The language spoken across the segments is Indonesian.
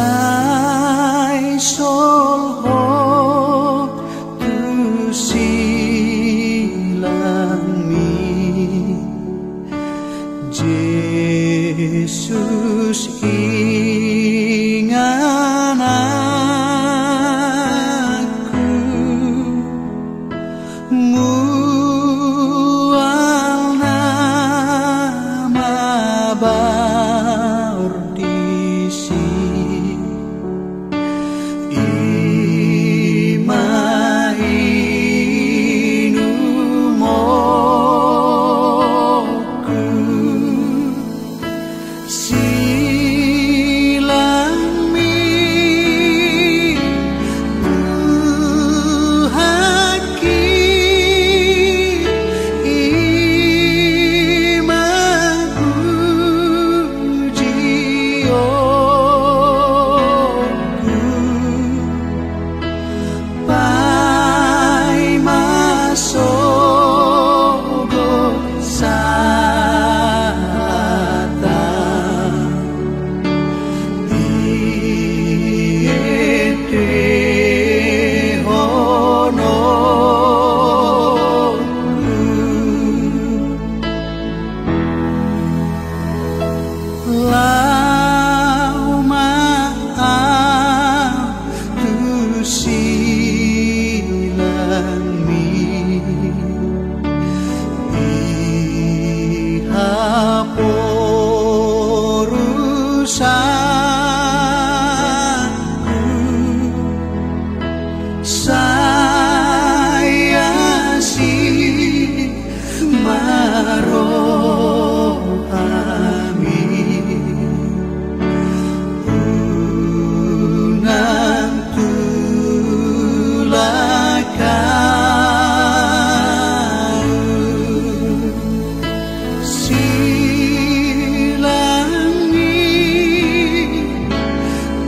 Sai solho tu silami Yesus ingan aku mual nama bardisi imainu moku silami haki imaku jioku pai masogo sata diete honoku lau maaf tu silami ihaporusaku saya si marohami unang tulakau silangi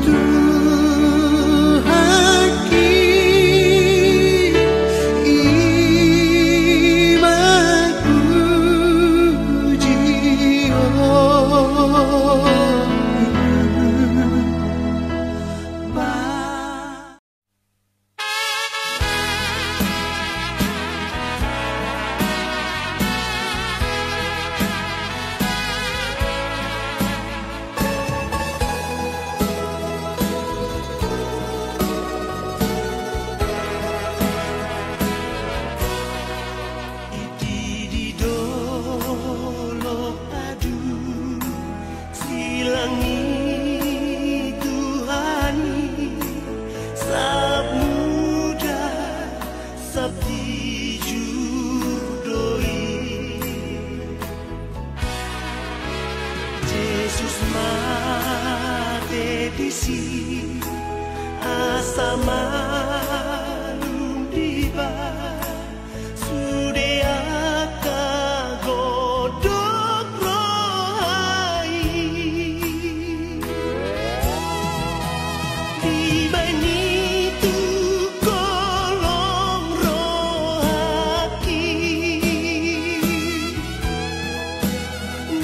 tuhaki imaku Yesus mate disi asa malum diba sudeaka godok rohai dibani tu kolong rohaki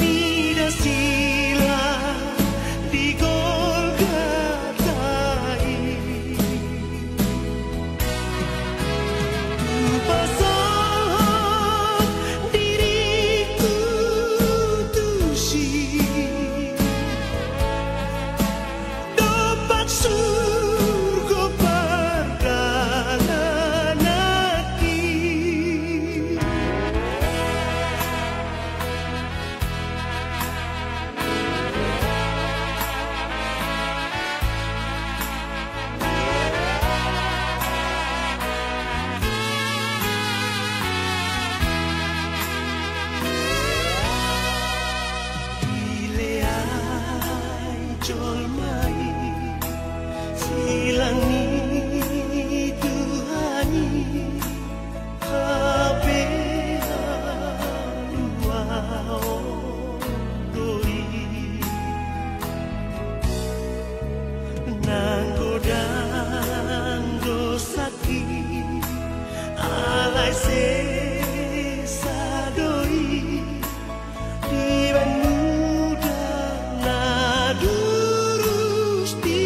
midasila di Golgatai pasang diriku tusi dapat surga perdagangan hati silangi Tuhani doi nanggodang dosaki alai sesadoi di muda nadurus di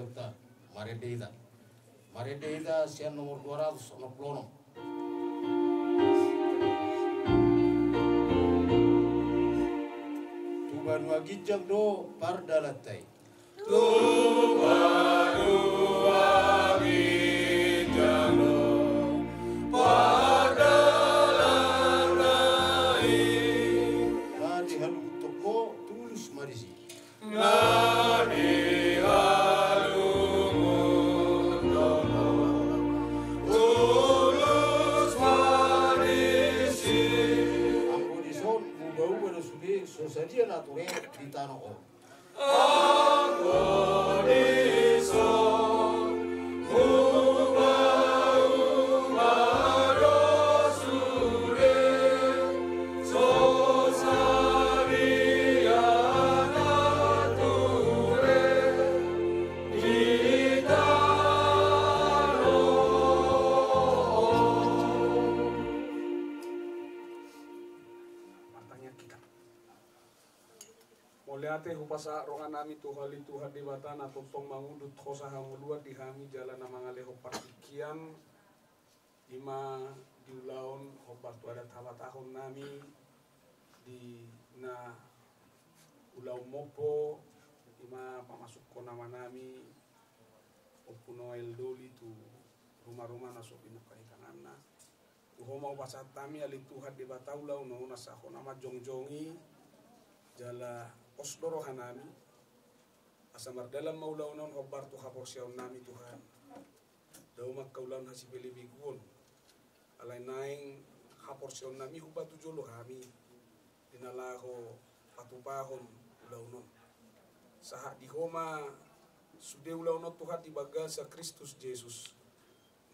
Lota Maredeida sian nomor 200 Tuba dua gijang do pardalatai Tuba dua gijang do pardalatai Nadi halu toko tulus marisi Nadi saja natural di tanah o. Ate hupasa rongan nami tuhali tuhan di batan atau tong mangudut kosa hamulua di hami jalan nama ngaleho partikian ima diulaun hobar tu ada tawa tahun nami di na ulau mopo ima pamasuk konama nami opuno el doli tu rumah-rumah naso pinakai kanana tuhoma upasa tami ali tuhan di bataulau no nasaho nama jongjongi jala osdoro hanami asamar dalam maulaunon hobar tu haporsiaun nami Tuhan daumak kaulan hasibeli biguon alai naing haporsiaun nami hubatu jolo kami dinalaho patupahon ulaunon saha dihoma sude ulaunon Tuhan dibaga sa Kristus Yesus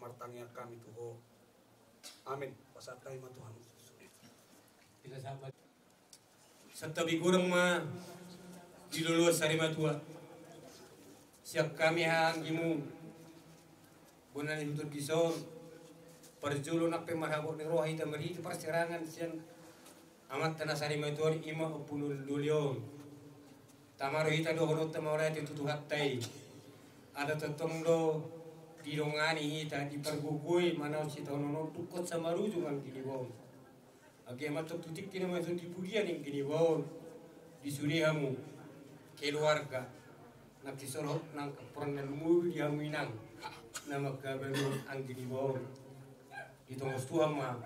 martangnya kami tuho amin pasatay ma Tuhan kita sahabat satabi kurang ma diluluas sarima tua siap kami hanggimu bunan itu kisor perjulu nak pemarhabok ni rohi tamari itu perserangan sian amat tanah sarima tua ima opulul dulyon tamaro hita do honot tamara itu tuhatai ada tetong do dirongani hita dipergugui mana si tonono tukot samaru jungan kini bom agi amat tutik kini masuk di pugian yang kini bom disurihamu keluarga nak disorot nang keperangan mulu dia minang nama kabaru anggini bawang itu mustuh ma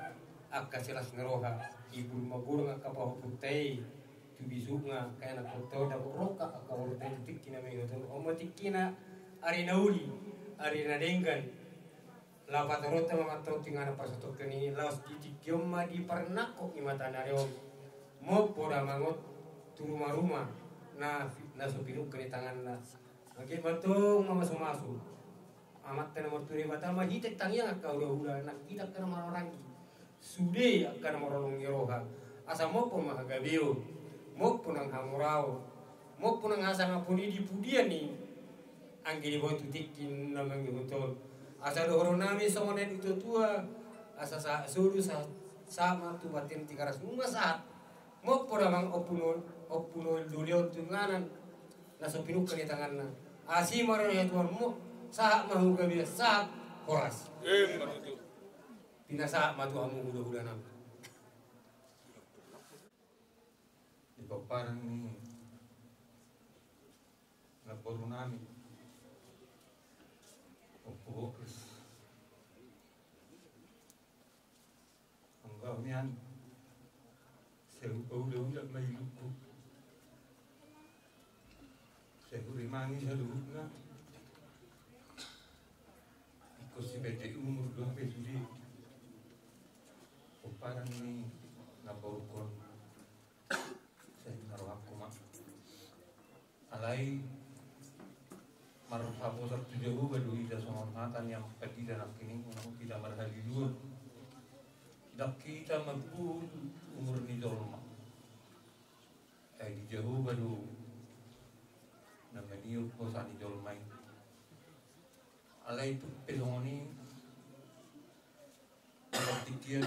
akka selas ngeroha ibu magurang akka paho putei tu bisunga kaya nak foto da roka akka urutay tikina mengoton omo tikina ari nauli ari nadenggan lapat rota mamatau tingana pasatok kini laos ditikyo ma di pernako imata nareo mo pora mangot tu rumah-rumah na supiruk kini tangan na oke batong mamasuk amat tena morturi batal mah hitek tangiang ka udah nak kita kana marorangi sude kana marolong yeroha asa mo pun mah gabeo mo pun ang hamurao mo pun ang asa ngapuni di pudian ni anggini boy tutikin namang betul asa dohoro nami somonen itu tua asa sa sudu sama tu batin tikaras saat mo pun amang opuno dulio tunganan naso pinuk kani tanganna asi maron ya tuan mo saat mahu gabi saat horas pina saat matu amu udah nam di paparan ni laporu nami opo enggak nian saya udah mai luku saya mangi salut na ikut si bete umur 2 pesudi paparan ni naborukon saya naruh aku mak alai marhapo sa tujuh badu ida songonatan yang pagi dan kini unang kita marhali dua dak kita magbul umur ni dolma di jauh badu namanya ko sa ni dolmay alai tu peloni tikian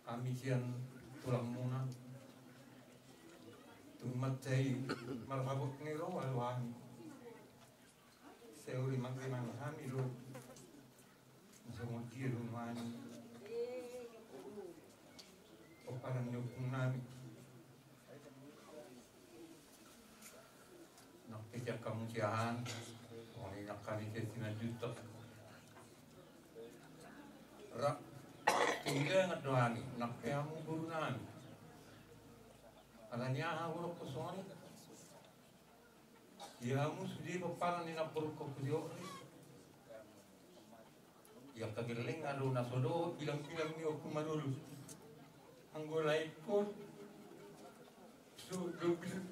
kami sian tulang muna tumatay marhabot ni ro alwani seuri magrimang hami ro masumukir rumani o parang yung namin nakikyak kamusiyahan kung inak kami siya sinajutok rak tinggal nga doani nakaya mo guru namin alanya hawak ko soni ya mo sudi papalan ni napuruk ko kudio yang kagiling ado na sodo bilang-bilang ni aku manulu anggolai ko so do bilang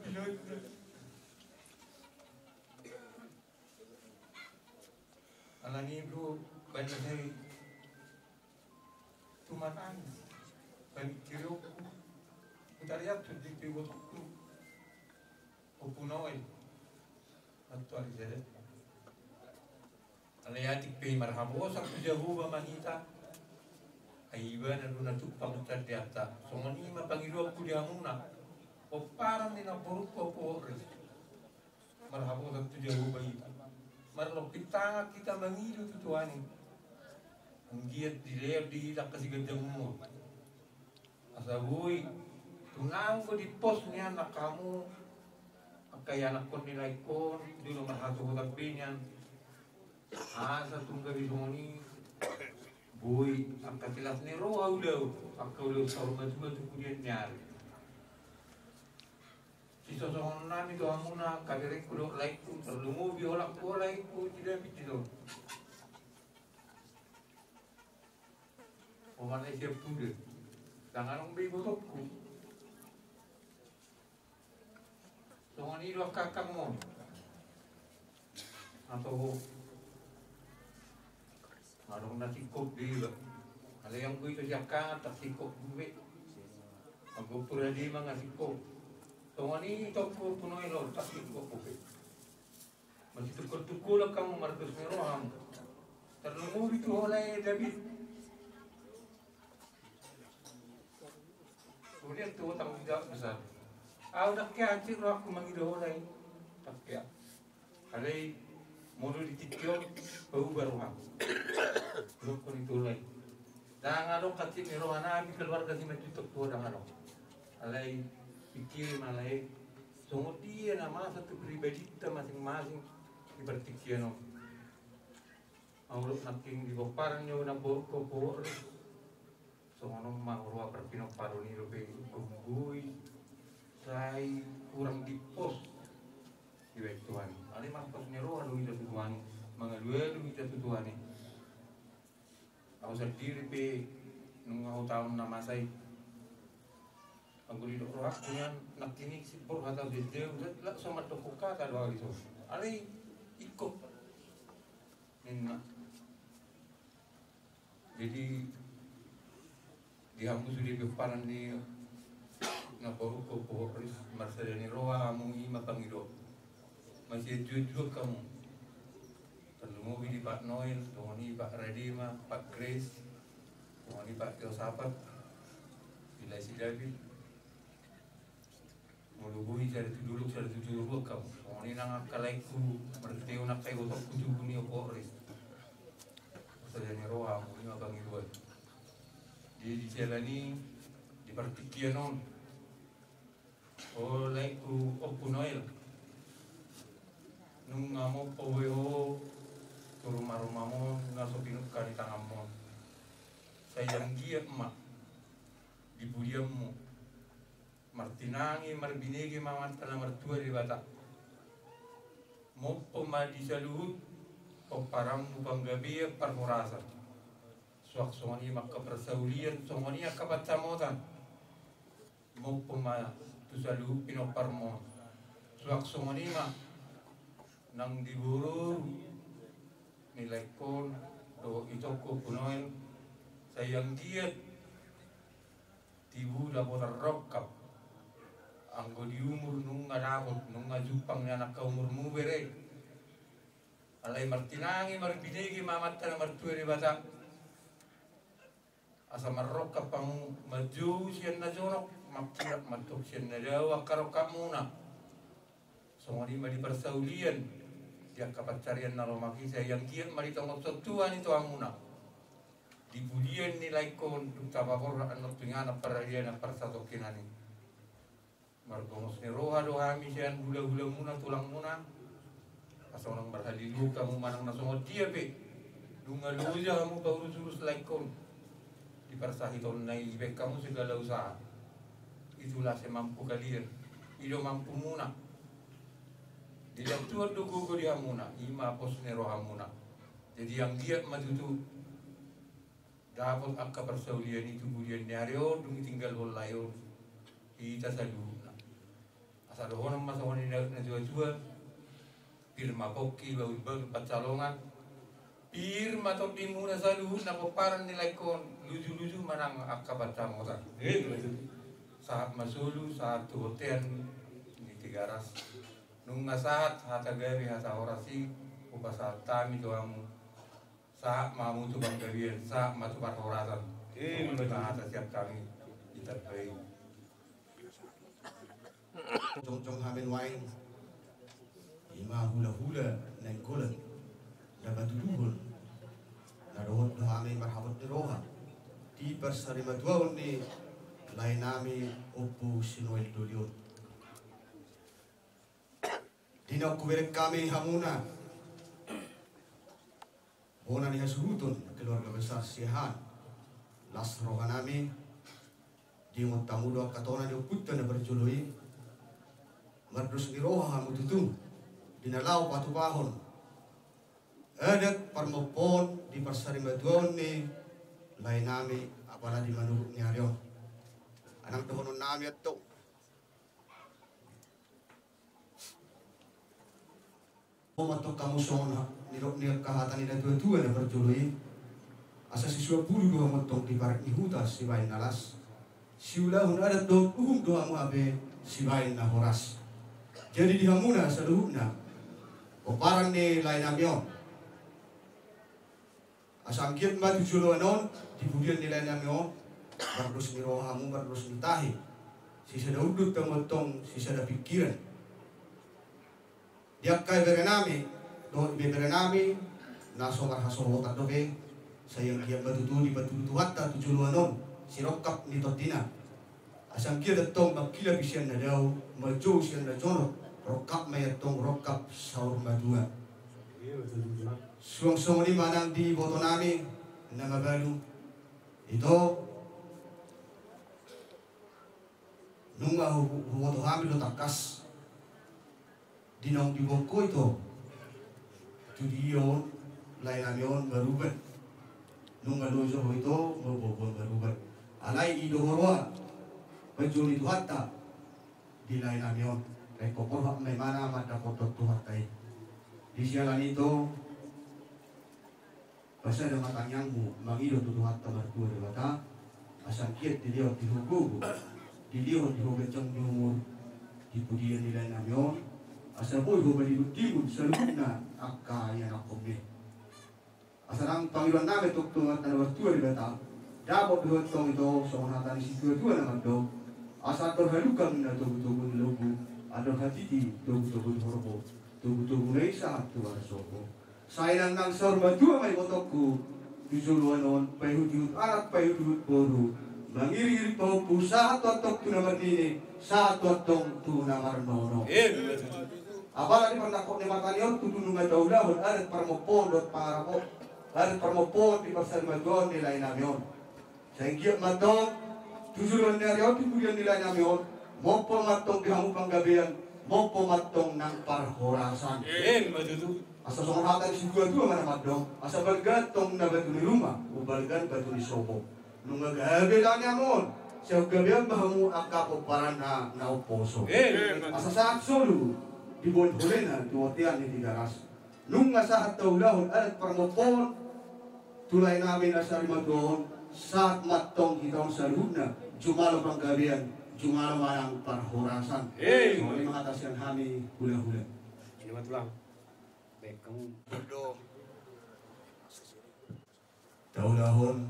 alani bro banyak saya tumatan pemikirku Utariat tu di piwot ku opunoi atau ada alayati pe marhabo sa kujahu ba manita aiba na runa tu pamutar di ata somoni mapangiro ku dia muna o parang ni na poruk ko pores marhabo sa kujahu ba ita marlo kita mangido tu tuani ang giat di leer di hilak kasi gandang mo asabuy tunang ko di post niya na kamu kaya anak ko nilay ko dulu mahatuhutang pinyan asa tunggabi sumoni boy ang katilas ni roa ulaw ang kaulaw sa rumah-rumah itu kemudian nyari si sosok namin doang muna kagiring ko like ko terlumubi olak ko like ko tidak bitido Oman siya pude tangan ang bigotok ko Tungan ini dua kakak mo atau marong na sikop di ba ala yang ko ito siya ka tak sikop duwe ang pura di mga sikop tungan ini ito ko punoy lo tak sikop ko masih tukul-tukul kamu markus meroham terlalu itu oleh David kemudian tu tanggung jawab besar nak kaya anjir aku mangido oleh tak kaya alay mulu ditikyo bau baruhan belum pun itu oleh dah ngalong kacip merohan nabi keluarga si majutok tu dah ngalong alay pikir malay sungguh dia nama satu pribadi kita masing-masing dipertikir no Auruk naking di boparang nyo na bor so ngonong mangurwa perpinong paro ni Ruben gungguy say kurang di pos di Tuhan. Ali mampos nero anu ida tujuan mga duelo ida tujuan ni. Ako sa diri pe nung ako taon na masay. Ang gulido rohak kunyan nakinig si por hataw di Deo la so matukuka ka do iso. Ali ikot ninna. Jadi dihambus di beparan ni na po ris marsadani roa amungi mapangido masih jujur kamu terlalu di Pak Noel tungani Pak Radima Pak Grace tungani Pak Yosapat bila si David mulubuhi dari dulu kamu tungani nang akalaiku berteu nak kayo tok kujuni opo ris marsadani roa amungi mapangido dia dijalani di partikianon oleh ku Opunoel nung ngamo poweo ke rumah-rumah mo ngaso pinuka di tangan mo sayang giat mak di budiam mo martinangi marbinegi mamat kana mertua di bata mo pemadi saluhut peparang banggabi parmurasan suak songoni maka persaulian songoni akabacamotan mo pemadi tu selalu pinoparmo suak sumonima nang diburu nilai kon do itoko punoel sayang diet tibu labor rokap anggo di umur nung ngarabot nung ngajupang anak ka umur mu bere alay martinangi marbinegi mamat na martuere bata asa marrokap pang maju siyan na jorok makirak matuk siyan na dawa karokak muna. So di persaulian dia kapacarian na romaki saya yang kian maritong tuan itu amuna. Di budian nilai kon tabakor anot pingana paralian persatokinani. Margomos ni roha dohami siyan hula-hula muna tulang muna. Asal orang berhalilu kamu manang nasongot dia be. Dunga luja kamu urus-urus laikon. Di persahiton na ibek kamu segala usaha. Itulah semampu kalian. Ido mampu muna. Di dalam tuan dugu dia muna. Ima pos nero hamuna. Jadi yang dia matutu dapat angka persaulian itu budian nyario dungi tinggal holayo. Kita saluhuna. Asal honam masa wani na tua-tua. Pirma poki bau-bau pacalongan. Pirma top di muna saluhun na paparan nilai kon luju-luju manang akabat tamosan. Saat masulu saat tuhotean di Tigaras. Nung saat hata gabi hata orasi upa saat tami doamu. Saat mamu tu bang gabian saat matu parhorasan. Hata siap kami kita baik. Jong hamen wain. Ima hula-hula neng kolen. Dapat duhul. Narohot hamen marhabat roha. Di bersarima dua ni lain nami opu sinuel dolion. Dina kuberek kami hamuna. Bona ni hasurutun keluarga besar Sihan. Las roha nami di mutamudo katona di ukutan berjului. Mardus ni roha mututu. Dinalau patu pahon. Adat parmopon di bersarima dua ni lain nami apalagi di manurut ni arion. Anang tuhon nami atau matok kamu sona nirok nirok kahatan ida tua-tua na berjului asa siswa bulu doa motong di barak ni hutas si bain nalas siulah hun ada doa doa mu abe si bain na horas jadi dihamuna saluhuna oparang ni lain amion asa angkiat mbak tujuh anon di budian ni lain amion bardus ni rohamu bardus ni tahi sisa da udut motong sisa da pikiran dia kai berenami do be berenami naso marhaso hotat dobe sayang kia batutu di batutu hatta tujuluanon sirokap ni totina asam kia datong bakila bisian na daw majo sian na jono rokap mayatong rokap saur madua suang ni manang di boto nami na magalu ito nung humoto hamil lo takas dinong di boko itu tudion lain amion berubah nung alojo itu berubah berubah alai ido horwa bajuli tuhatta di lain amion kai kokor hak mai mana mata foto tuhattai di sialan itu pasal ada matanyangmu mangido tuhatta bertua de bata asal kiet di dia di hugu di dia di hugu ceng di umur di pudian di lain amion asal boy ho bali timun saluna akka yang aku be asal ang panggilan namin tuk tungat na bertua di bata dabo bihat tong itu soalnya tadi situ dua nama do asal terhalukan na tubuh logo ada hati di tubuh horbo tubuh naisa tubuh sobo sayang nang sorba dua mai botokku dijuluanon payudut anak payudut boru mangiri topu saat totok tu nama ini saat totong tu nama nono apalagi pernah kau ni matanior tu nunga daulah ada permopon dot parapo ada permopon di pasar magon nilai namion sehingga matong tujuan dari orang tujuan nilai namion mopo matong dihamu panggabean mopo matong nang parhorasan asal soal hatan si dua mana matong asal balgatong na batu di rumah ubalgan batu di sobo nunga gabean namion siya gabean bahamu akapo paran na oposo asal saat solu di bon hulena tuotian ni Tigaras nung saat taulahon alat permopon tulay namin asal madoon saat matong kitang saluna jumalo panggabian jumalo manang parhorasan so lima atas yang kami hula-hula ini matulang baik kamu berdoa taulahon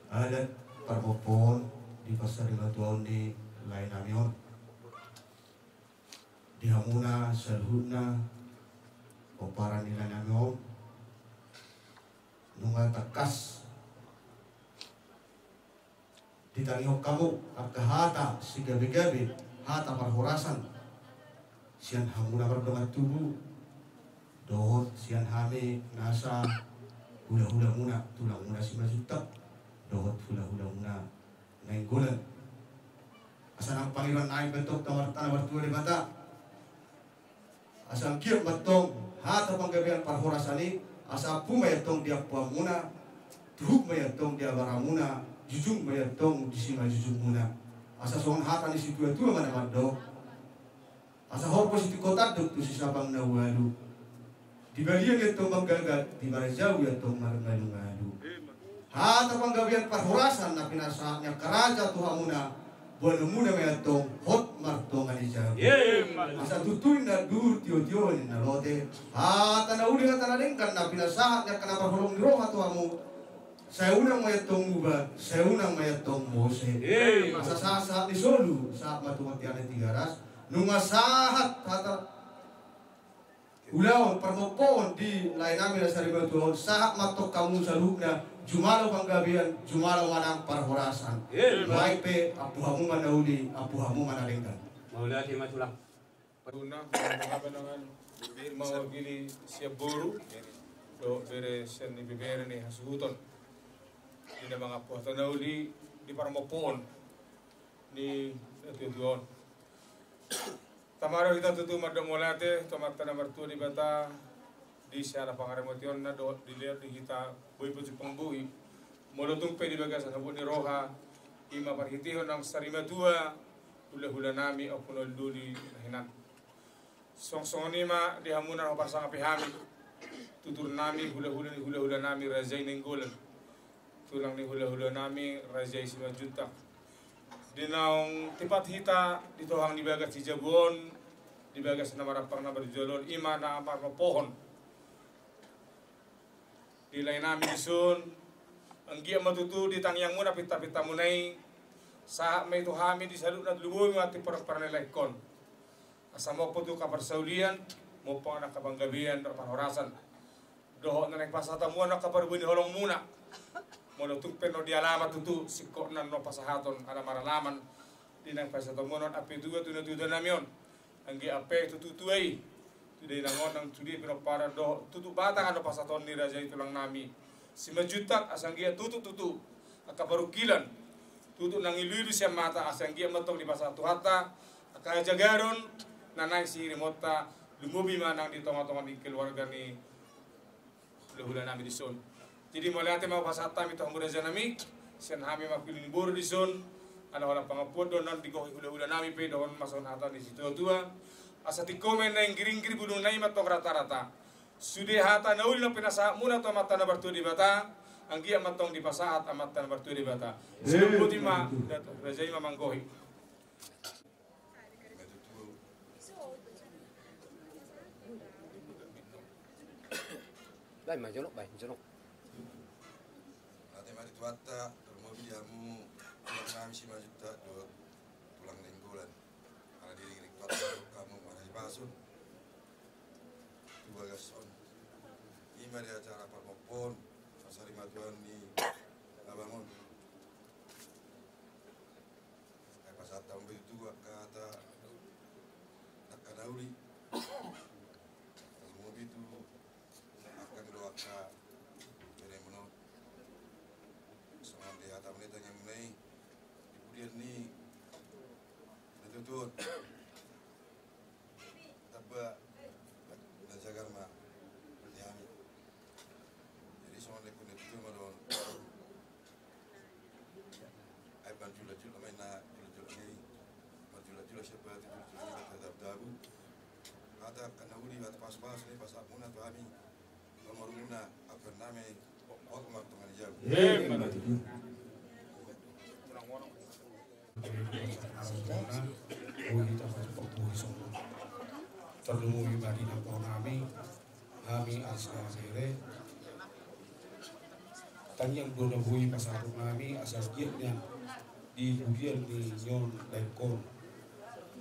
alat permopon di di pasar Batuan di lain amion di hamuna salhuna oparan di lain amion nungal takas ditangihok kamu hata si gabi-gabi hata parhorasan sian hamuna berdoa tubuh dohot sian hame nasa hula-hula muna tulang muna si majutak dohot hula-hula muna nenggolan asa ng Panginoon ay bentok tawartan bertua di mata asa kiat betong hata panggabian parhorasani asa pu mayatong dia puamuna tuhuk mayatong dia baramuna jujung mayatong disima jujung muna asa soang hata ni si tua-tua mana mado asa horpos di kota duk tu si sabang nawalu di balian yatong manggagat di marajau yatong marangalu-ngalu hata panggabian parhorasan na pinasahatnya karaja tuhamuna buwan muna mayatong hot martong anijau asa tutuin na dur tio-tio ni nalote hata na uli hata na dengkan na pinasahatnya kana parholong ni roha tuhamu saya unang mayatong ubat saya unang mayatong mose asa saat ni solu saat matumatian ni tigaras nunga sahat hata ulaw parmopon di lain namin sa Batuan saat matok kamu sa lugna jumalaw panggabian jumalaw manang parhorasan baik pe apuhamu manauli apuhamu manalengkan Maula di matulang. Una mga mawagili siya buru do bere siya ni bibere ni hasuton di mga puhato na uli di parmopon ni Batuan tamaro kita tutu madomolate tomata na martu di bata di siya pangaremotion na do dilihat di kita boy po pangbuhi molotong pe di bagas sa ni roha ima parhitihon ng sarimatua hula-hula nami o punol duli hinan song-song nima di hamunan o parsang apihami tutur nami hula-hula nami razay nenggolan tulang ni hula-hula nami razay simajuntak dinaong tipat hita dito hang dibagas si Jabuon dibagas na marapang na berjolol ima na apar pohon dilay namin isun ang giya matutu di tangyang muna pita-pita munay sa may tuhami di salud na luboy mga tiparang-parang kon asa mo po to kaparsaulian mo po anak kabanggabian at panhorasan doho na nagpasatamuan na kaparbuin holong muna molotong peno di alamat tutu sikko na no pasahaton ala maralaman di nang pasatamuan api duga tunatudan namyon ang giape tututuay tuday nangon ang tudi pero para do tutu batang ano pasaton ni raja itu lang nami si majutak asang gia tutu akaparukilan tutu nang iluilu siya mata asang gia matong di pasatu hata akajagaron nanay si remota lumubi manang di tonga-tonga di keluarga ni hula nami di son jadi mulai ate mau pasata mi tong raja nami sian hami mapilin buru di son ana wala pangapod don nan di ko hula nami pe don mason hata di situ tua asa ti komen na giring-giring bulong na imatong rata-rata sude hata na uli na pinasa muna to mata na bartu di bata ang giya matong di pasaat amata na bartu di bata sinuputi ma raja ima manggohi Dai ma jonok bai jonok Ate mari tuata termobil jamu tulang kami si majuta do tulang nenggolan ada diri tuata kamu mana dibasun dua gason ima di acara parmopon pasari matuan ni abangun ay pasata umbe itu kata nakanauli termobil itu akan doaka bere menot sama dia tamu neta yang mulai kemudian ni natutut taba najagar ma yami jadi soal lekun itu malon ay banjula-jula main na jula-jula ni banjula-jula siapa jula-jula terhadap dabu ada kanauli at pas-pas ni pas muna to ami maruna apa nama wakmat teman jauh. Terlumui badi na po nami asal sere tanyang bunabuhi pasarong nami asal giat niyan di pujian di nyon lekon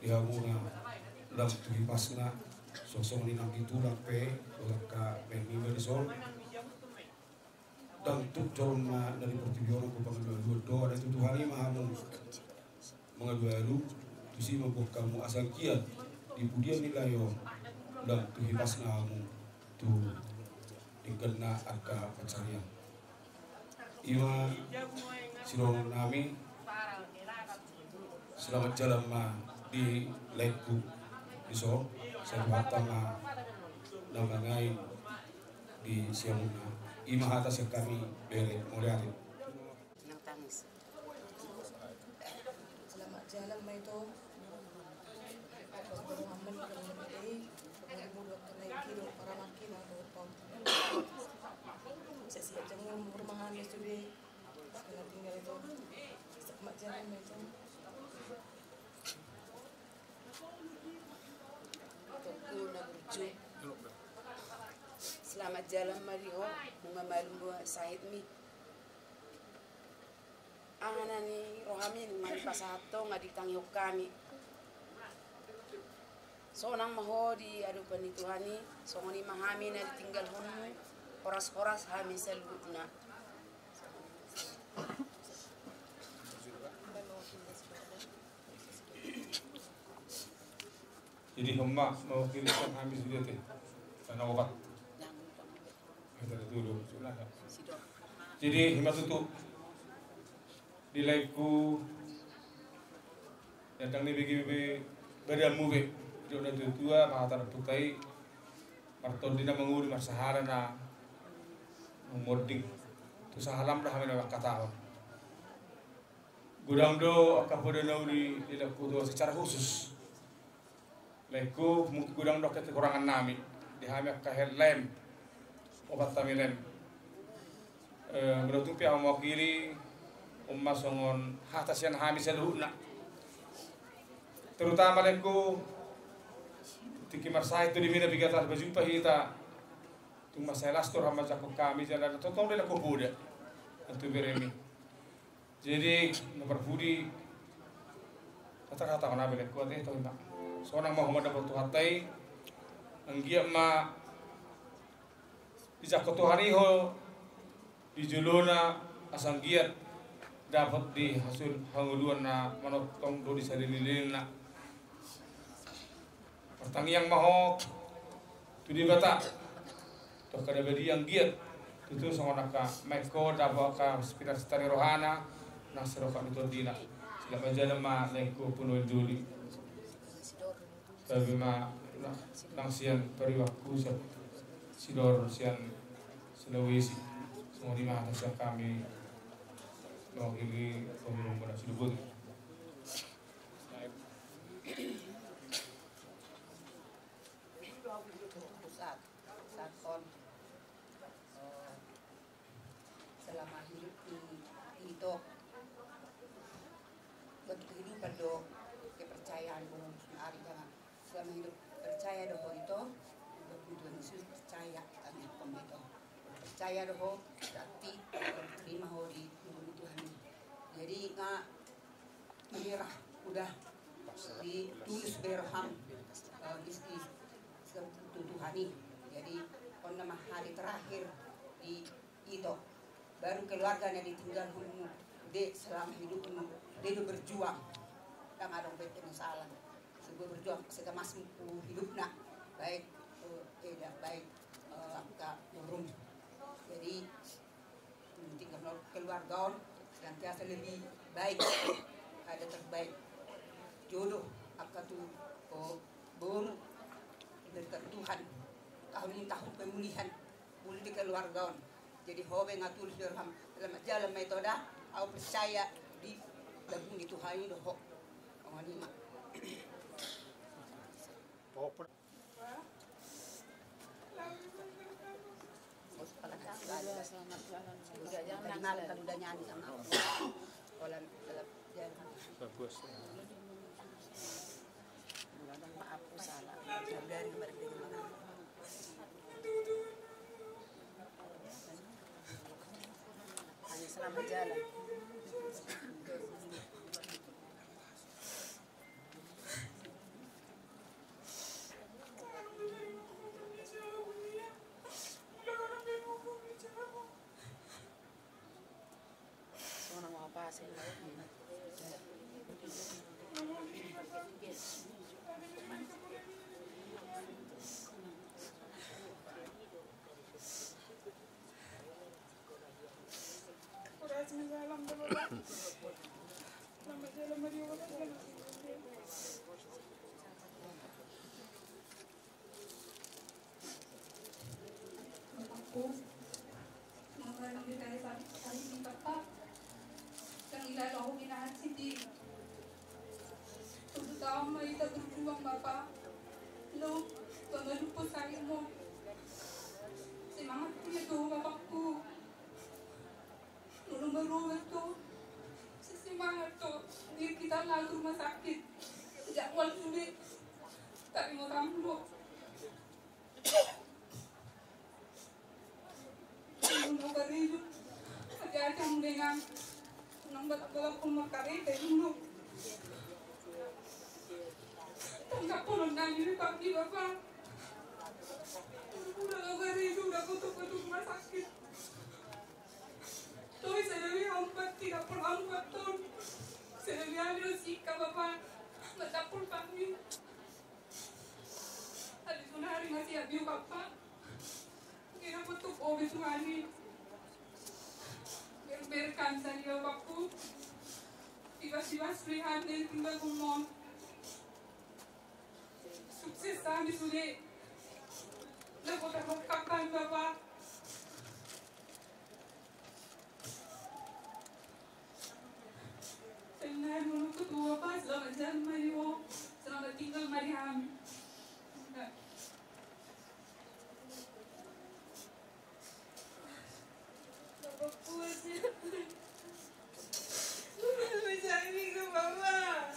di hamuna lam tuhi pasna sosok ni nang ditulak pe ka meni berisol dan tuk calon dari pertujuan ko pangadu do ada tu Tuhan ni mahamu mengadu tu si mabuk kamu asal kiat di pujian ni layo dan tuhi pasna mu tu dikena aka pacarian ima silong nami selamat jalan di leku iso saya batang nangangain di siamuna ima atas kami bere modal nang tangis. Selamat jalan Maito. Muhammad Kalmadi, Muhammad Dr. Kilo para makina atau saya siap jangan rumah kami sudah sekarang tinggal itu. Selamat jalan Maito. Selamat jalan Mario, bunga malumbu Said mi. Anani rohami ngani pasato ngadi tangyok kami. So nang maho di adu panituhani, so ngani mahami na ditinggal homu, horas-horas hami salutna. Jadi hamba mewakilkan kami sudah teh karena obat. Kita dulu sudah. Jadi hamba tutup di laiku datang ni bagi badamu be. Jodoh tua mahatar putai marton dina menguri marsahara na moding tu sahalam dah kami nak kata. Gudang do akapoda nauri dilaku do secara khusus. Leku gudang dok kekurangan nami di hami kahel lem obat kami lem menurut pihak mewakili umma songon hatasian hami seluruhna terutama leku tiki marsai itu dimina bigatas berjumpa kita tu masalah stor hama jakuk kami jalan totong leku buda itu beremi jadi nomor budi kata-kata mana leku ate itu nak seorang Muhammad dapat tuhatai anggia ma dijak Tuhani ho di juluna asang giat dapat di hasil hanguluan na manotong do di salililin na pertangiang maho tu di bata to kada bedi yang giat tutu sama naka maiko dapat ka inspirasi tari rohana na seroka mitodina sila menjadi ma lengku punuh duli tapi ma nang sian periwaku sidor sian Sulawesi semua di mana siap kami mewakili pemulung pada Sidubut. Saat kon selama hidup di itu bentuk kehidupan do kepercayaan bung hari jangan selama hidup percaya do itu Tuhan Yesus percaya kami pun itu percaya do berarti terima ho di Tuhan jadi nggak menyerah udah ditulis berham di Tuhani jadi on nama hari terakhir di itu baru keluarganya ditinggal humu de selama hidupmu de berjuang dan ada masalah sebab berjuang segala masuk hidupnya baik tidak baik angka burung jadi tinggal keluarga senantiasa lebih baik ada terbaik jodoh angka tu burung dekat Tuhan tahun ini tahun pemulihan mulai di keluarga jadi hobe ngatur dalam jalan metode aku percaya di gabung di Tuhan ini doh ini mak udah jangan malam kan udah nyanyi sama aku kalau jangan Bagus. mudah-mudahan maaf aku salah dari mereka hanya selamat jalan Terutama kita berjuang Bapak. Lo, pengadu saya mo. Semangat punya tuh Bapakku. Nulung berubah tuh. Semangat tuh. Biar kita lalu rumah sakit. Jadwal sulit. Tapi mau tamu. Nung karibu. Aja dengan nung balak kumar karete nung. Tanggap po ng nangyari pag di ba pa? Udah gak rindu, udah kutuk-kutuk masakit. Toy, sinabi hampat, tidak pernah hampat ton. Sinabi ambil sika bapak, matapul kami. Habis mo na hari masih abiyo bapak. Kinaputok o bisuhani. Berberkan sa niyo bapakku. Tiba-tiba surihan din tinggal kumon. Sukses kami sulit. Nagpapakapan Bapak. Selamat menunggu tua Bapak. Selamat jalan Mario. Selamat tinggal Mariam. Bapakku aja. Mencari ke Bapak.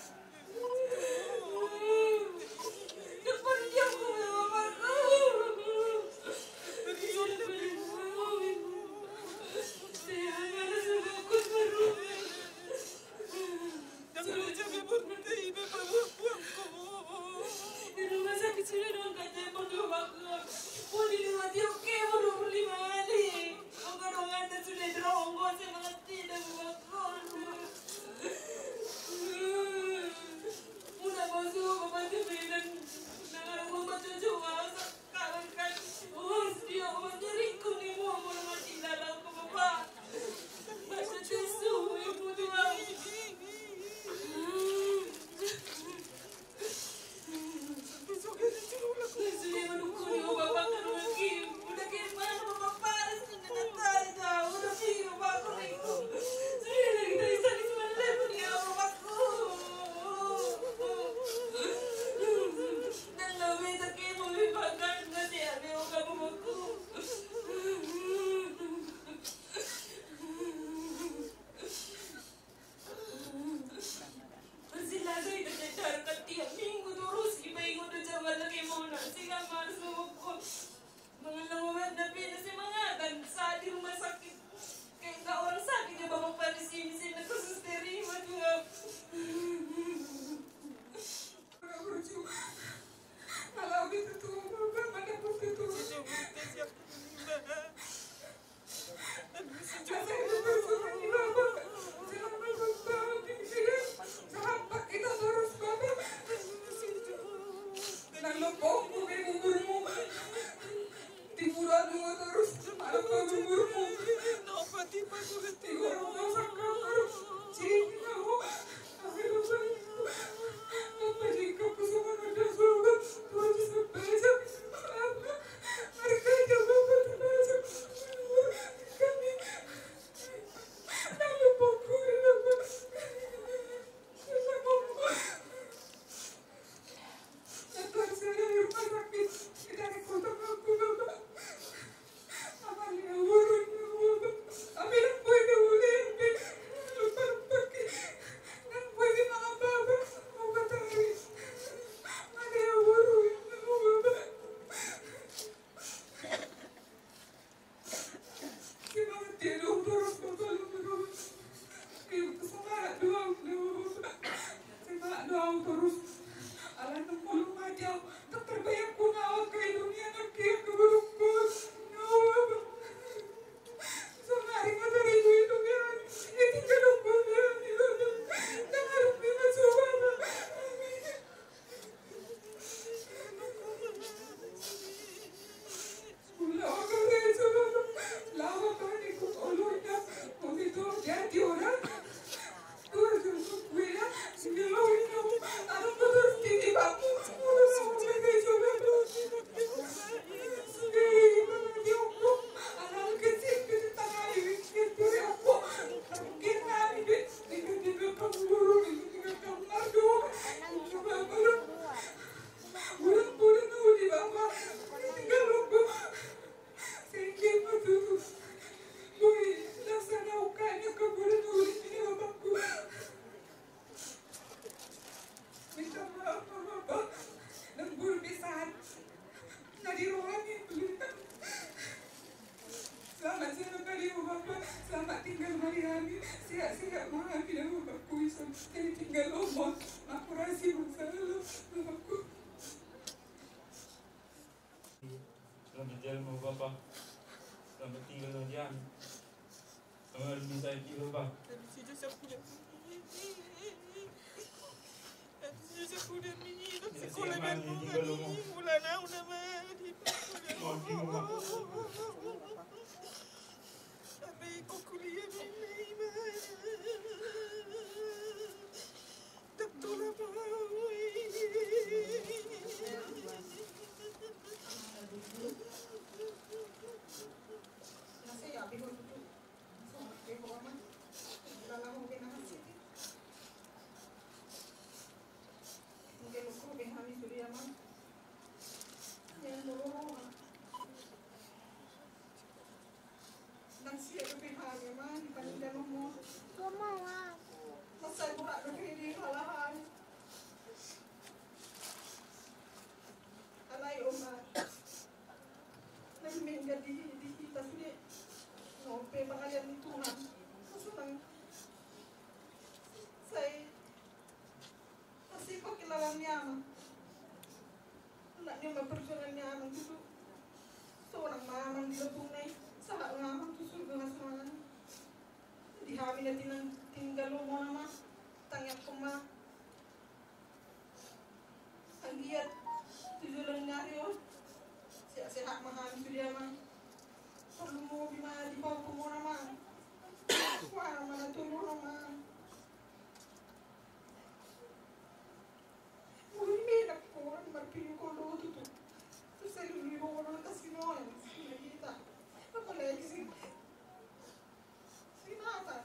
Ibu Bapak, selamat tinggal hari-hari. Sihat-sihat maafin ya Bapakku. Jadi tinggal omong. Makurasi masalah Bapakku. Selamat jalan Bapak. Selamat tinggal harian. Selamat minta itu Bapak. Sekolah dan bulan udah mati. Sampai kau kuliah ini tak tolak tinggal rumah mama tanya koma anggiat tujuan nyari sehat mahal sudah mah perlu mau gimana di bawah kemana mah wah mana turun mah mungkin beda orang berpilih kalau tuh terus saya dulu orang kasih nol kita apa lagi sih sinatan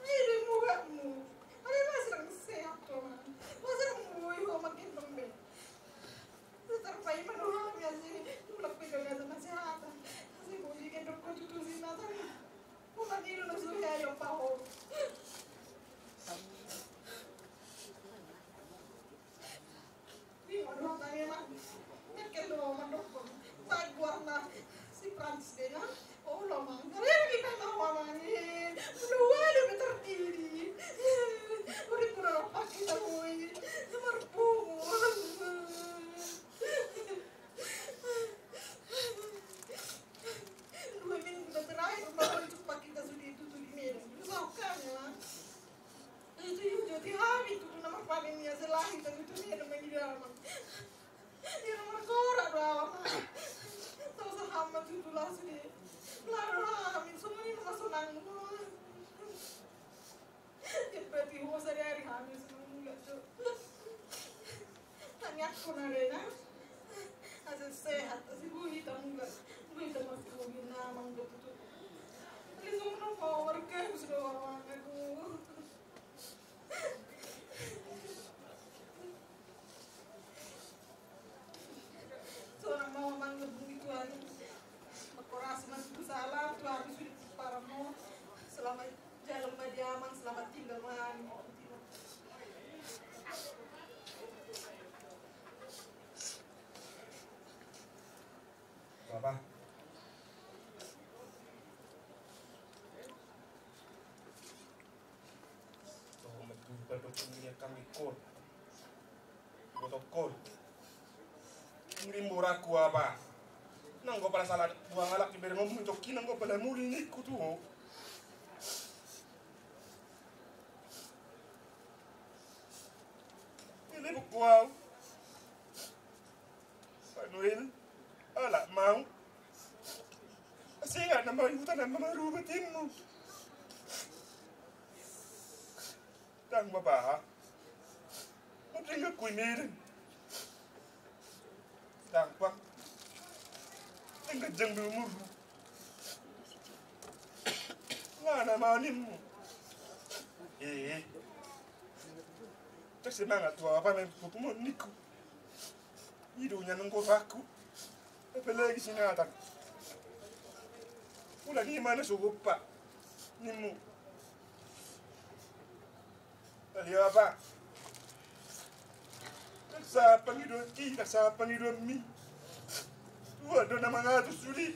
ini mukamu ada masih sehat teman masih mau makin lembek terpai manusia sih tulak pegangan sama kesehatan masih mau bikin dokter tutup sinatan bukan ini udah sudah ada paham ini mau tanya mah nyakil doang sama dokter tak warna si Prancis deh ya oh lama kalian kita tahu mamanya dua ada terdiri udah kurang pakai tahu ini merpung dua minggu terakhir baru jumpa kita sudah itu tuh di Medan kan ya itu jadi hari itu nama palinnya selain dan itu Medan lagi dalam ya nomor korak doang tahu sama itu langsung deh lalu amin semua ini masuk nanggung ya berarti mau sehari-hari hamil semua enggak tuh tanya aku narena asal sehat asal gue hitam enggak gue hitam masih mobil namang gitu ini semua mau mereka sudah orang aku seorang mau manggil begitu aja korasi masih salah tuh habis para mau selamat jalan madiaman selamat tinggal mahani Bapak Ngrimboraku apa? Nang ko pala salah buang alak di bere ngomong joki nang ko pala muli ni kutu. Ini bukuau. Panuel, alak mau. Asinga nama ibutan nama marubatinmu. Tang bapak. Mungkin aku ini. Tang pak. Ngejeng umur. Ngana manim. Tak semangat tua apa men putumo niku. Hidupnya nengko aku. Apalagi sinatan. Ulah di mana subuh pak. Nimu. Ali apa? Sa pangido ki, sa pangido mi. Waduh nama ngatu suli.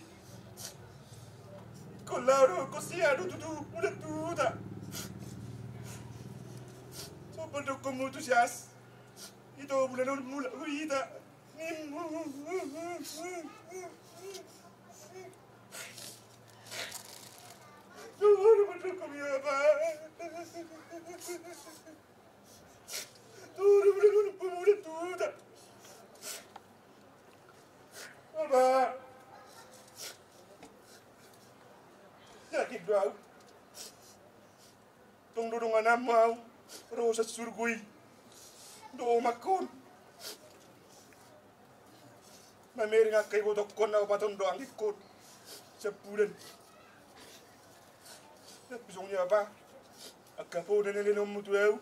Colaro cosiano tudo mula tudo. So pando como tu sias. Ito mula uida. Duro pando como apa. Duro mula tudo. Apa? Sakit bau. Tong dudungan mau. Rosa surgui. Do makon. Mameri ngakai botok kon na paton do ang ikon. Sebulan. Bisongnya apa? Agapo dan nilinom mo tuwew.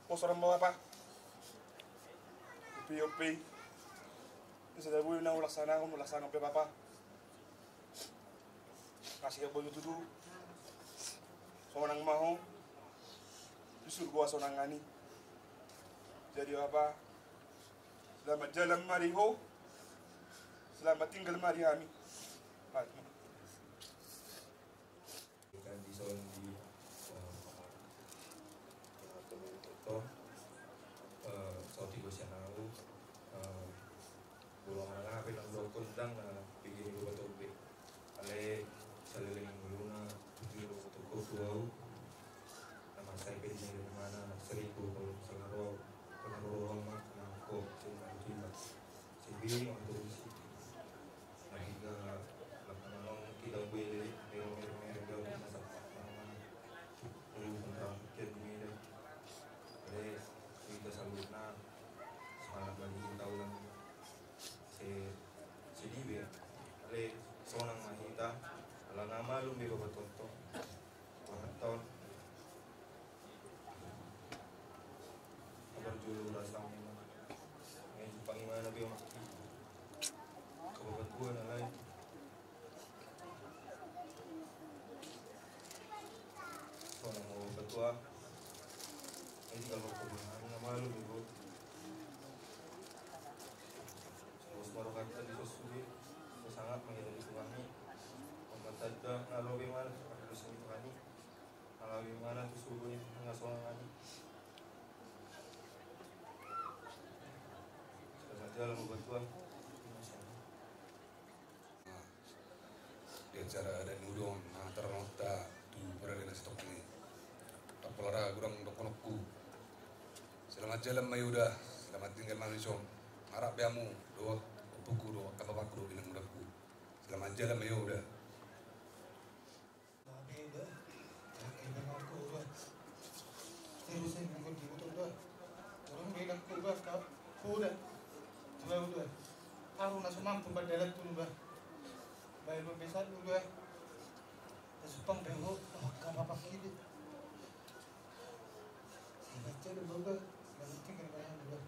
Posoran mo apa? Upi. Isa na buhay na ulaksana pe papa. Kasih ka boyo tutu. Seorang mau. Justru gua seorang ngani. Jadi apa? Selamat jalan mariho. Selamat tinggal mari kami. Kan di zon di Toto Saudi Gosianau golongan apa yang dokon dang bikin ibu betul be ale saliling muluna tujuh toko tuau nama saya pilih dari mana 1000 kalau selaro mak nangko cuma cuma sibi untuk isi nah hingga lapangan kita boleh mereka masak lalu tentang kini ada kita salutna semangat lagi tahunan sedih ya ale seorang mahita ala nama lu bego betonto tahun kabar julu rasang ngaji pangimana biyo maki kababat gua na lain seorang mau ketua ini kalau kebenaran nama lu bego baru kata di sosudi sangat menghindari suami membaca ngalawi mana pada dosa itu kani ngalawi mana tu subuhnya ngasoang kani sekarang jalan membuat tuan Dia cara ada nudon ternota tu berada di stok ini tak polara kurang dokonokku selamat jalan mayuda selamat tinggal manusia harap biamu doa buku doa kapapaku bilang mudahku selamat jalan mayuda Terusin ngikut di utang dah. Orang bilang kubah kau kuda. Coba udah. Aku nak semang tempat dalam tu bah. Baik lu besar lu bah. Sepang dewo kau apa kiri. Baca dulu bah. Yang penting kan bayar dulu.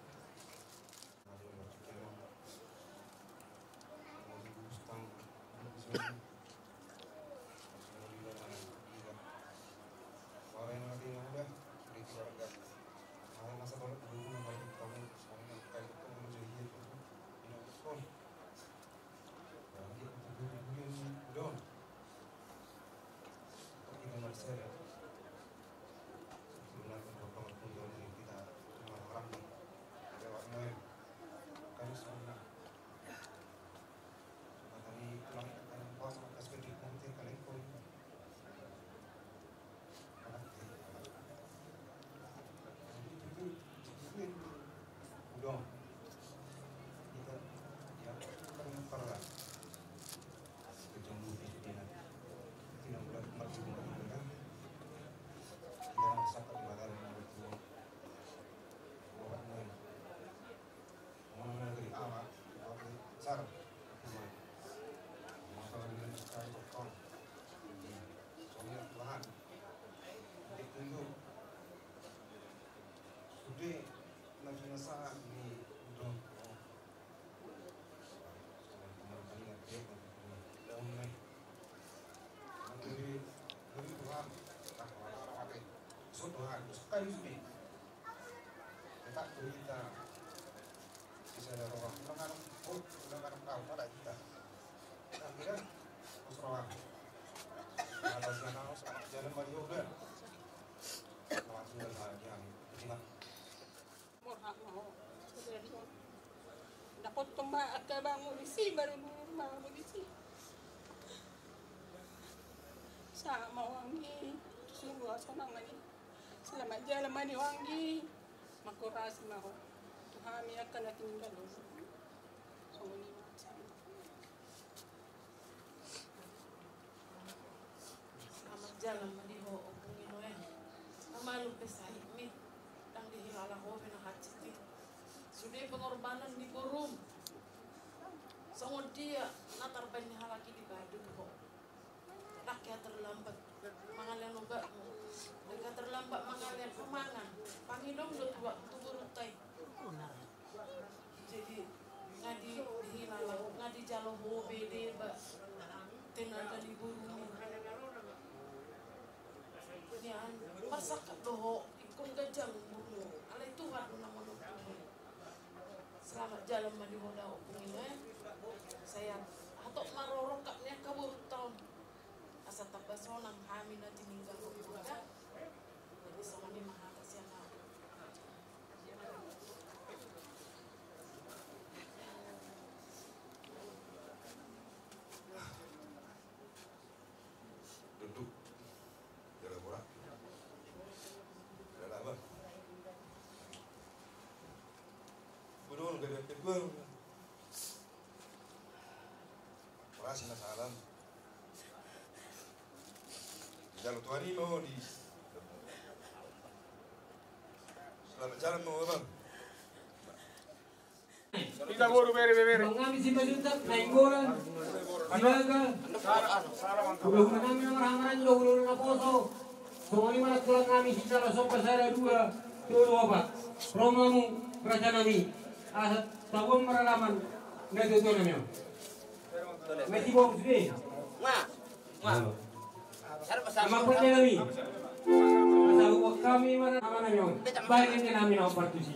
Kayu sini, tak berita. Bisa ada orang, orang kau pada kita. Akhirnya, Pakai bangun di sini baru bangun di sini. Sama wangi, sungguh senang mani. Selamat jalan mani wangi. Makuras mau. Tuhan ya akan tinggal dulu. Selamat jalan mani ho opungin we. Amalu pesai mi. Tang dihilala ho bina hati. Sudah pengorbanan di Borum. Sangon dia natar banyak halaki di Badung kok. Rakyat terlambat mangalian obatmu. Mereka terlambat mangalian pemangan. Pangidom do tua tubur utai. Jadi ngadi dihilala ngadi jalo ho bede ba. Tenaga di Borum. Nian pasak doho ikon gajang bulu. Alai Tuhan namun selamat jalan mandi hoda opungin saya hatok marorok kapnya kabur tahun asa tabasonang hamin na tininggal ko buka jadi sama ni mahata siya na duduk jalan murah jalan apa burung gak ada teguh Perasaan salam jalan tuari mau di selamat jalan mau bang Tidak baru beri. Mengami si majutak naik bola. Silaga. Udah menami orang-orang lo ulun na poso. Sumali mana tulang kami si salah sopa sada dua. Tuh apa? Romamu raja nami. Asat tabung meralaman. Nggak tuh namanya. Masih bawa sini. Sama pun kami. Asal kami mana namanya. Baik ini kami nak partusi.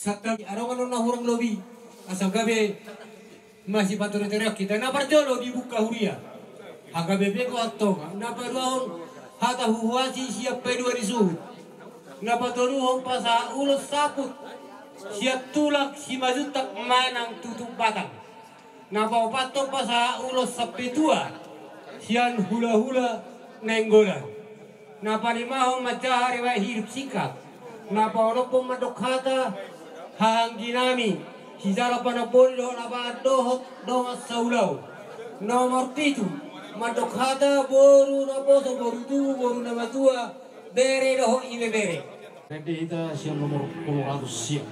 Sakta arongan na hurang lobi asal gabe masih patur teriak kita na parjolo dibuka huria aga bebe ko atto na paruon hata huwasi siap pedua disuhut na paturuhong pasa ulos saput siap tulak si majutak manang tutup batang na papato pasa ulos sapetua sian hula-hula nenggolan na palimahong majahari wa hidup singkat na paoropong madokhata hanggi nami hijara panapoli do napa dohok dohok saulau nomor 7 madokhata boru naposo boru tu boru nama tua bere dohok ibe bere jadi kita siang nomor 200 siang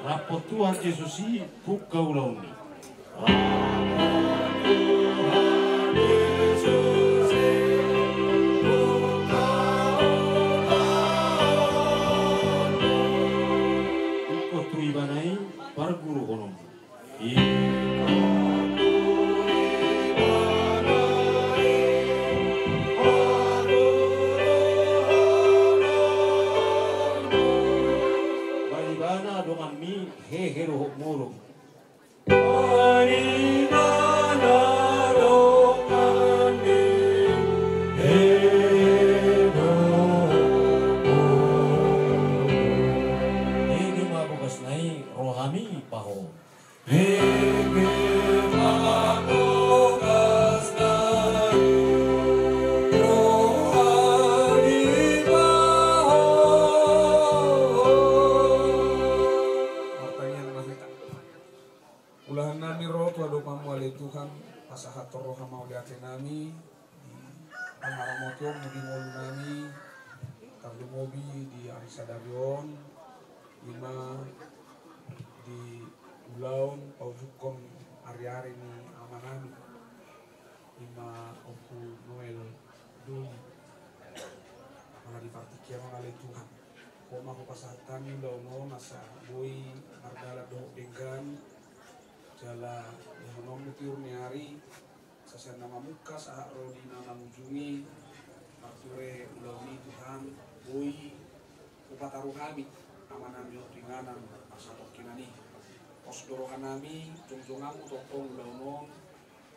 rapot Tuhan Yesus buka ulau ni Parguru konom. Rana dengan mi hehero murung. Ini mah bukas naik rohani paho. Ulahan nami roh tu ado pamuali Tuhan pasahat roh mau diate nami di pangaramotiom di ngolu nami kardu mobi di Arisadarion lima di ulaun pausukom hari-hari ni amanami lima oku Noel dulu mana di partikia mengalih Tuhan koma ko pasahat kami ulaun nasa boy margala doh dengan jala yang menom tiur ni hari sasa nama muka saat rodi nama ujungi makture ulauni Tuhan boi upataruh kami aman nami ringanan asa tokinani pos dorohan nami jongjongamu tokong ulaunon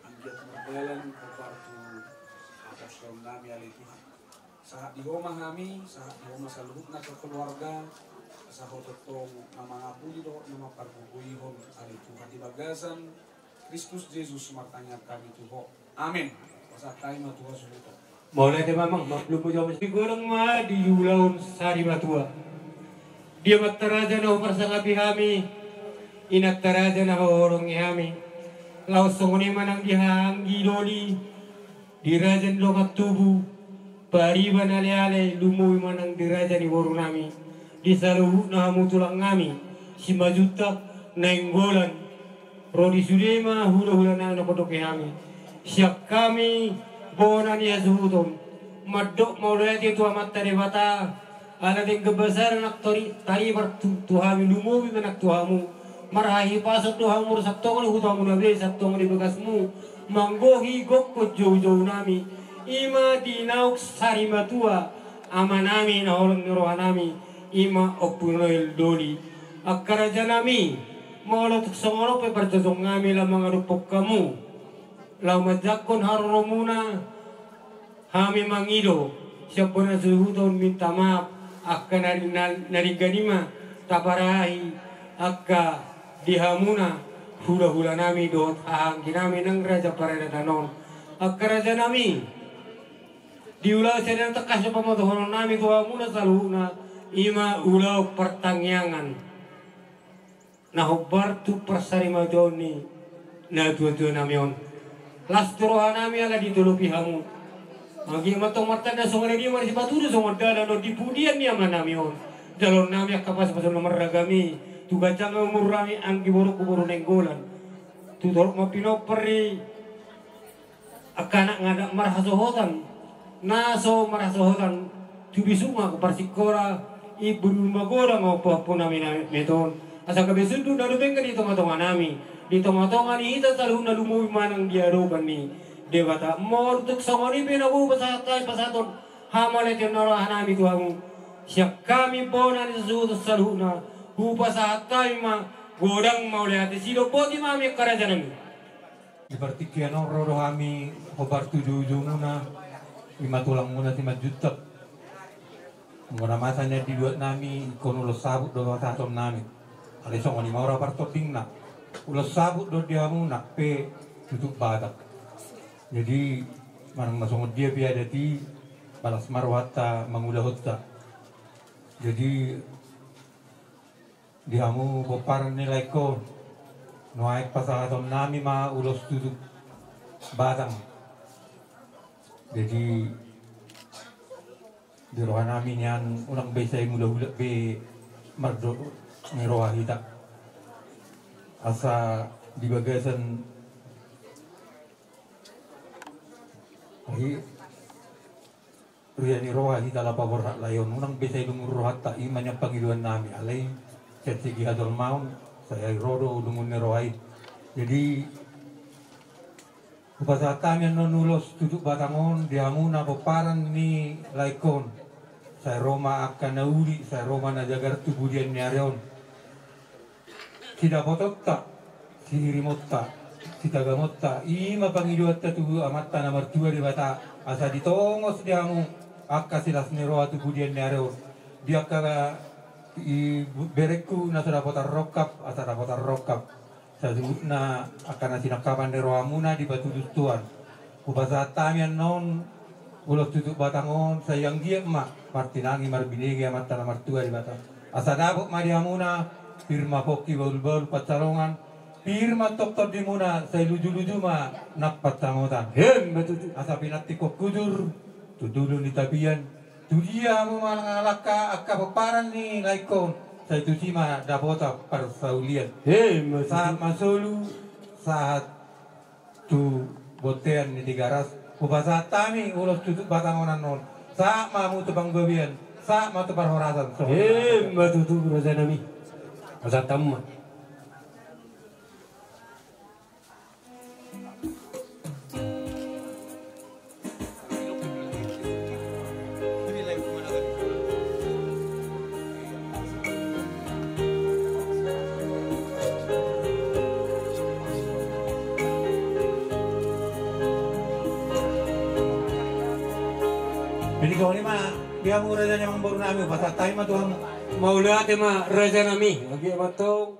anggiat merdalan kopartu apos daun nami ali Tuhan saat di rumah kami saat di rumah saluhutna ke keluarga sa hototong nama ngapuli do nama parbubuihon ali Tuhan di bagasan Kristus Yesus martanya kami Tuhan amin pasal kaima Tuhan subuto boleh deh mamang belum jawab sigurang mah di ulaun sari batua dia mataraja na persangapi kami inat taraja na horong kami laos songoni manang dihanggi doli dirajan lokat tubuh pariban ale-ale lumui manang diraja di warung nami di saluhut na hamu tulang ngami si majuta nainggolan rodi sudema hula-hula na nakotoke kami siap kami bona niya suhutom madok maulati tu amat tari bata ala ding kebesaran nak tari bertuhami lumuwi menak tuhamu marahi pasat tuhamu sabtong ni hutamu nabi sabtong di bekasmu manggohi gokko jauh-jauh nami ima dinauk sari matua amanami na orang nirohanami ima opunoil doli akkaraja nami maulot songolo pe perjojong ngami la mangarupok kamu lau majakon haromuna kami mangido siapa na suhuton minta maaf akka nariganima taparahi akka dihamuna hula-hula nami dot hahanggi nami nang raja parada tanon akka raja nami diulau sedang tekas pamotohonon nami tuhamuna saluhuna ima ulau pertangyangan nah bartu persarima joni na tuan-tuan namion lasturohan nami ala ditulupi hamu magi matong martanda songare dia mari batu songor dala no dipudian ni ama namion jalon nami akapas pasal nomor ragami tu gacang umur rami anggi borok kuburu nenggolan tu dorok mapino peri akanak ngadak marhasohotan naso marhasohotan tu bisuma keparsikora ibu rumah gora mau pun nami meton asa kabesundu na lubengan di tengah-tengah nami di tengah-tengah ni kita selalu nalumu manang diaroban ni dewata mortuk songoni pinabu pasatai pasaton hamale tenora nami tuamu siap kami bonan sesuatu saluna hu pasatai ma godang mau lihat sido poti mami karajanan di partikian rodo kami hobar tujuh ujunguna 5 tulang muna 5 juta muna masanya dibuat nami kono lo sabut do taton nami ale songoni maura partoping na ulo sabut do diamu nak pe tutup badak jadi manang masongod dia biada ti balas marwata mangulahutta jadi diamu bopar nilai ko noaik pasahaton nami ma ulos tutup batang jadi di rohan nami niyan unang besay mula-hula be mardo ni roha hita asa di bagasan Riyani roha hita la pabor layon unang besay lumur rohata iman yang pangiluan nami alay segi hadol maun saya rodo lumun ni roha jadi upasa kami nulos tutup batangon diamu na paparan ni laikon saya Roma akan nauli saya Roma na jagar tubuh dia ni arion sidapototta, sihirimotta, sitagamotta, ima pangiduatta tu amatta nomor 2 di bata asa ditongos diamu akka silas neroa tu budian nero dia kaga i bereku na sadapotar rokap asa dapotar rokap saduna akan sinakapan neroa muna di batu dustuan ubasa tamian non ulos tutup batangon sayang dia emak martinangi marbinegi amatta nomor 2 di bata asa dabuk madiamuna firma poki baul-baul pacarongan firma doktor di muna saya luju-luju ma napat tangotan asa pinati kok kudur tudulun di tabian tudia mo malangalaka akka paparan ni laikon sa itu sima dapota parsaulian saat masulu saat tu botean ni digaras ubasa tami ulos tutup batangonan non saat mamu tebang babian saat matu parhorasan matutu rozanami asa tamma Jadi kau ni mah dia mau raja yang baru nami pasal time mah Tuhan maulate ma raja nami agi matong